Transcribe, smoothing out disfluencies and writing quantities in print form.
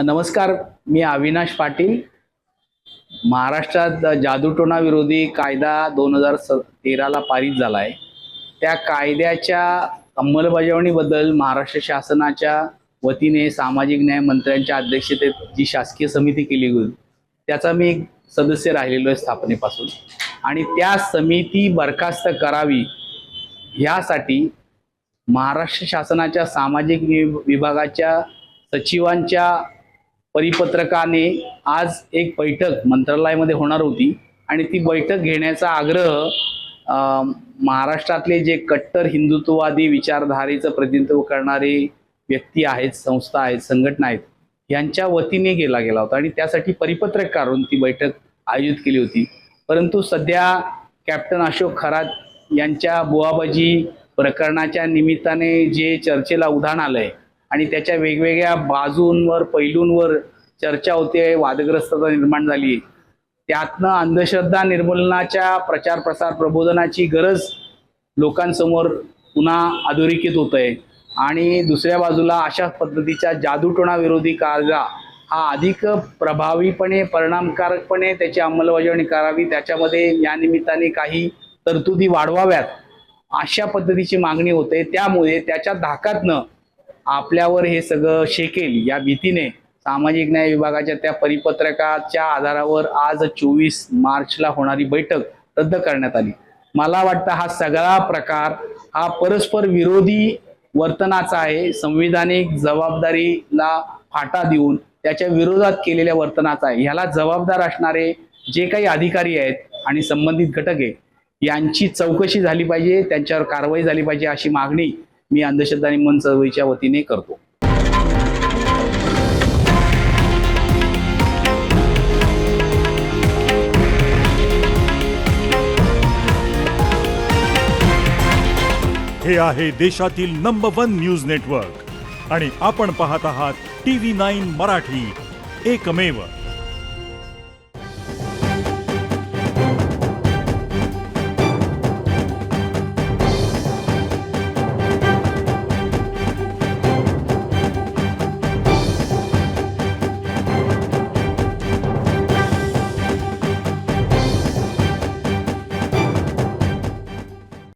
नमस्कार, मी अविनाश पाटील. महाराष्ट्रात जादूटोणा विरोधी कायदा 2013ला पारित झाला आहे. त्या कायद्याच्या अंमलबजावणीबद्दल महाराष्ट्र शासनाच्या वतीने सामाजिक न्याय मंत्र्यांच्या अध्यक्षतेत जी शासकीय समिती केली होती त्याचा मी एक सदस्य राहिलेलो आहे स्थापनेपासून, आणि त्या समिती बरखास्त करावी यासाठी महाराष्ट्र शासनाच्या सामाजिक विभागाच्या सचिवांच्या परिपत्रकाने आज एक बैठक मंत्रालयामध्ये होणार होती आणि ती बैठक घेण्याचा आग्रह महाराष्ट्रातले जे कट्टर हिंदुत्ववादी विचारधारेचं प्रतिनिधित्व करणारे व्यक्ती आहेत, संस्था आहेत, संघटना आहेत, यांच्या वतीने केला गेला होता आणि त्यासाठी परिपत्रक काढून ती बैठक आयोजित केली होती. परंतु सध्या कॅप्टन अशोक खरात यांच्या बुवाबाजी प्रकरणाच्या निमित्ताने जे चर्चेला उधाण आलंय आणि त्याच्या वेगवेगळ्या बाजूंवर पैलूंवर चर्चा होते, वादग्रस्तता निर्माण झाली, त्यातनं अंधश्रद्धा निर्मूलनाच्या प्रचार प्रसार प्रबोधनाची गरज लोकांसमोर पुन्हा अधोरेखित होत आहे. आणि दुसऱ्या बाजूला अशा पद्धतीच्या जादूटोणा विरोधी कायदा हा अधिक प्रभावीपणे परिणामकारकपणे त्याची अंमलबजावणी करावी, त्याच्यामध्ये या निमित्ताने काही तरतुदी वाढवाव्यात अशा पद्धतीची मागणी होते. त्यामुळे त्याच्या धाकातनं आपल्यावर हे सगळं शेकेल या भीतीने सामाजिक न्याय विभागाच्या त्या परिपत्रकाच्या आधारावर आज 24 मार्चला होणारी बैठक रद्द करण्यात आली. मला वाटतं हा सगळा प्रकार हा परस्पर विरोधी वर्तनाचा आहे, संविधानिक जबाबदारीला फाटा देऊन त्याच्या विरोधात केलेल्या वर्तनाचा आहे. ह्याला जबाबदार असणारे जे काही अधिकारी आहेत आणि संबंधित घटक आहेत यांची चौकशी झाली पाहिजे, त्यांच्यावर कारवाई झाली पाहिजे अशी मागणी मी अंधश्रद्धा निर्मूलन चळवळीच्या वतीने करतो. हे आहे देशातील नंबर 1 न्यूज नेटवर्क आणि आपण पाहत आहात TV9 मराठी, एकमेव.